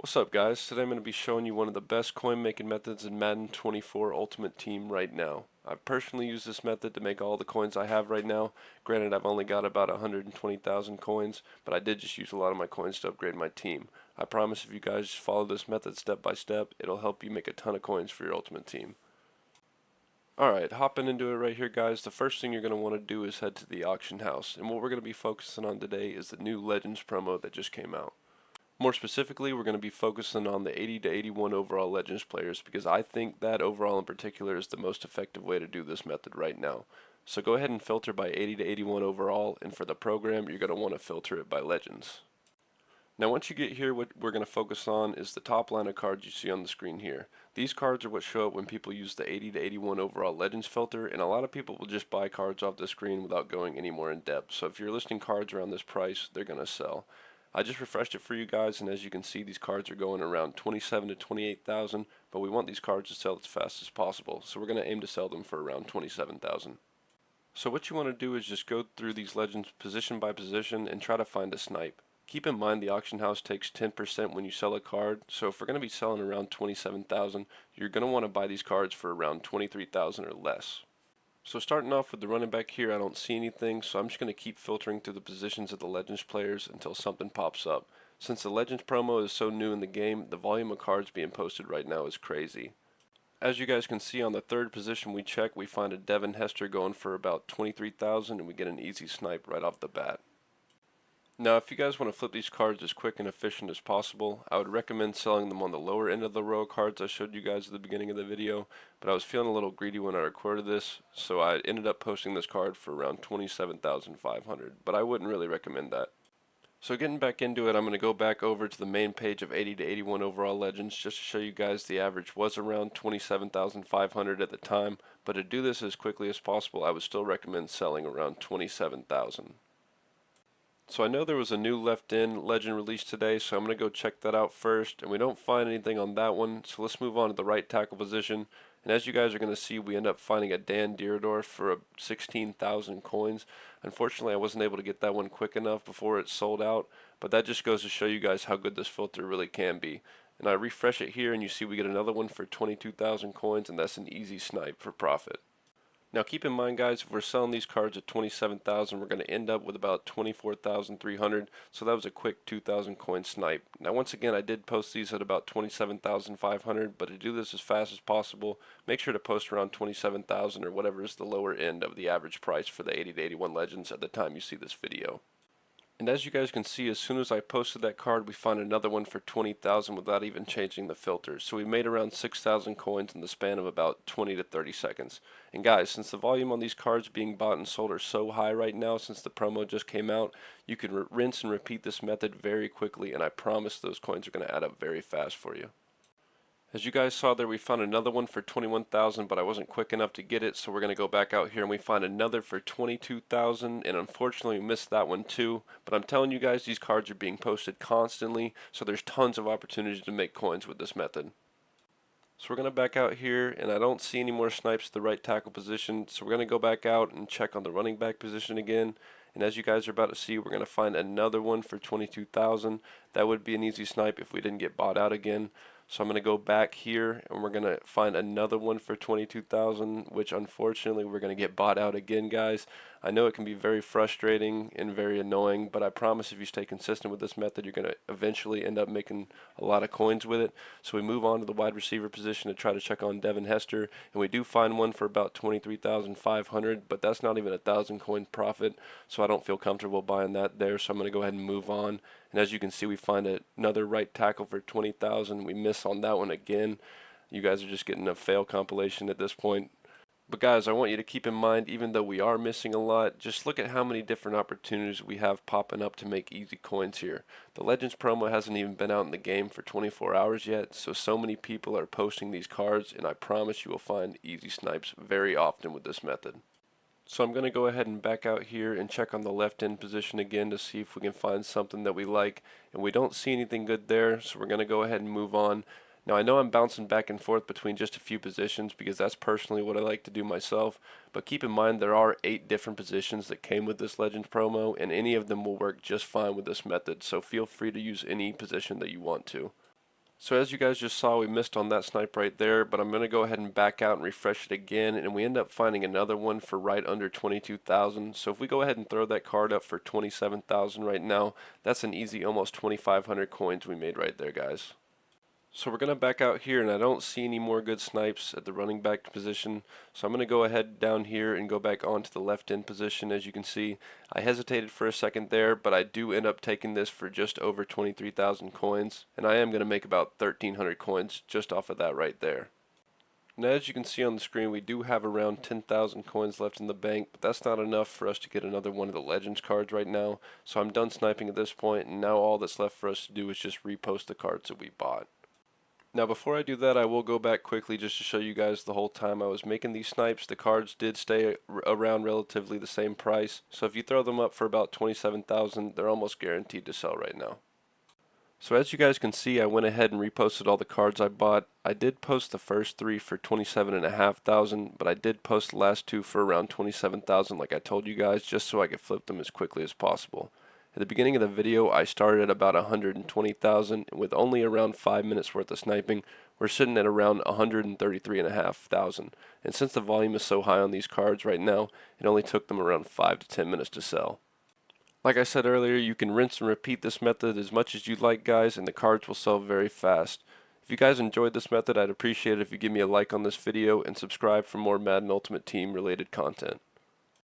What's up guys? Today I'm going to be showing you one of the best coin making methods in Madden 24 Ultimate Team right now. I personally use this method to make all the coins I have right now. Granted, I've only got about 120,000 coins, but I did just use a lot of my coins to upgrade my team. I promise if you guys just follow this method step by step, it'll help you make a ton of coins for your Ultimate Team. Alright, hopping into it right here guys, the first thing you're going to want to do is head to the auction house, and what we're going to be focusing on today is the new Legends promo that just came out. More specifically, we're going to be focusing on the 80 to 81 overall Legends players because I think that overall in particular is the most effective way to do this method right now. So go ahead and filter by 80 to 81 overall, and for the program you're going to want to filter it by Legends. Now once you get here, what we're going to focus on is the top line of cards you see on the screen here. These cards are what show up when people use the 80 to 81 overall Legends filter, and a lot of people will just buy cards off the screen without going any more in depth. So if you're listing cards around this price, they're going to sell. I just refreshed it for you guys, and as you can see, these cards are going around 27 to 28,000, but we want these cards to sell as fast as possible, so we're going to aim to sell them for around 27,000. So what you want to do is just go through these legends position by position and try to find a snipe. Keep in mind the auction house takes 10% when you sell a card, so if we're going to be selling around 27,000, you're going to want to buy these cards for around 23,000 or less. So starting off with the running back here, I don't see anything, so I'm just going to keep filtering through the positions of the Legends players until something pops up. Since the Legends promo is so new in the game, the volume of cards being posted right now is crazy. As you guys can see, on the third position we check, we find a Devin Hester going for about 23,000, and we get an easy snipe right off the bat. Now if you guys want to flip these cards as quick and efficient as possible, I would recommend selling them on the lower end of the row of cards I showed you guys at the beginning of the video, but I was feeling a little greedy when I recorded this, so I ended up posting this card for around 27,500, but I wouldn't really recommend that. So getting back into it, I'm going to go back over to the main page of 80 to 81 overall Legends just to show you guys the average was around 27,500 at the time, but to do this as quickly as possible, I would still recommend selling around 27,000. So I know there was a new left-in legend released today, so I'm going to go check that out first, and we don't find anything on that one, so let's move on to the right tackle position. And as you guys are going to see, we end up finding a Dan Dierdorf for 16,000 coins. Unfortunately, I wasn't able to get that one quick enough before it sold out, but that just goes to show you guys how good this filter really can be. And I refresh it here, and you see we get another one for 22,000 coins, and that's an easy snipe for profit. Now keep in mind guys, if we're selling these cards at 27,000, we're going to end up with about 24,300, so that was a quick 2,000 coin snipe. Now once again, I did post these at about 27,500, but to do this as fast as possible, make sure to post around 27,000 or whatever is the lower end of the average price for the 80 to 81 Legends at the time you see this video. And as you guys can see, as soon as I posted that card, we found another one for 20,000 without even changing the filters. So we made around 6,000 coins in the span of about 20 to 30 seconds. And guys, since the volume on these cards being bought and sold are so high right now since the promo just came out, you can rinse and repeat this method very quickly, and I promise those coins are going to add up very fast for you. As you guys saw there, we found another one for 21,000, but I wasn't quick enough to get it, so we're going to go back out here and we find another for 22,000, and unfortunately we missed that one too. But I'm telling you guys, these cards are being posted constantly, so there's tons of opportunities to make coins with this method. So we're going to back out here, and I don't see any more snipes at the right tackle position, so we're going to go back out and check on the running back position again. And as you guys are about to see, we're going to find another one for 22,000. That would be an easy snipe if we didn't get bought out again. So I'm going to go back here, and we're going to find another one for 22,000, which unfortunately we're going to get bought out again, guys. I know it can be very frustrating and very annoying, but I promise if you stay consistent with this method, you're going to eventually end up making a lot of coins with it. So we move on to the wide receiver position to try to check on Devin Hester, and we do find one for about 23,500, but that's not even 1,000 coin profit, so I don't feel comfortable buying that there, so I'm going to go ahead and move on. And as you can see, we find another right tackle for 20,000. We miss on that one again. You guys are just getting a fail compilation at this point. But guys, I want you to keep in mind, even though we are missing a lot, just look at how many different opportunities we have popping up to make easy coins here. The Legends promo hasn't even been out in the game for 24 hours yet, so many people are posting these cards, and I promise you will find easy snipes very often with this method. So I'm going to go ahead and back out here and check on the left end position again to see if we can find something that we like, and we don't see anything good there, so we're going to go ahead and move on. Now I know I'm bouncing back and forth between just a few positions because that's personally what I like to do myself, but keep in mind there are 8 different positions that came with this Legends promo, and any of them will work just fine with this method, so feel free to use any position that you want to. So as you guys just saw, we missed on that snipe right there, but I'm going to go ahead and back out and refresh it again, and we end up finding another one for right under 22,000. So if we go ahead and throw that card up for 27,000 right now, that's an easy almost 2,500 coins we made right there, guys. So we're going to back out here, and I don't see any more good snipes at the running back position. So I'm going to go ahead down here and go back onto the left end position. As you can see, I hesitated for a second there, but I do end up taking this for just over 23,000 coins. And I am going to make about 1,300 coins just off of that right there. Now as you can see on the screen, we do have around 10,000 coins left in the bank, but that's not enough for us to get another one of the Legends cards right now. So I'm done sniping at this point, and now all that's left for us to do is just repost the cards that we bought. Now before I do that, I will go back quickly just to show you guys the whole time I was making these snipes. The cards did stay around relatively the same price. So if you throw them up for about 27,000, they're almost guaranteed to sell right now. So as you guys can see, I went ahead and reposted all the cards I bought. I did post the first 3 for 27,500, but I did post the last 2 for around 27,000 like I told you guys, just so I could flip them as quickly as possible. At the beginning of the video, I started at about 120,000, and with only around 5 minutes worth of sniping, we're sitting at around 133,500. And since the volume is so high on these cards right now, it only took them around 5 to 10 minutes to sell. Like I said earlier, you can rinse and repeat this method as much as you'd like, guys, and the cards will sell very fast. If you guys enjoyed this method, I'd appreciate it if you give me a like on this video and subscribe for more Madden Ultimate Team related content.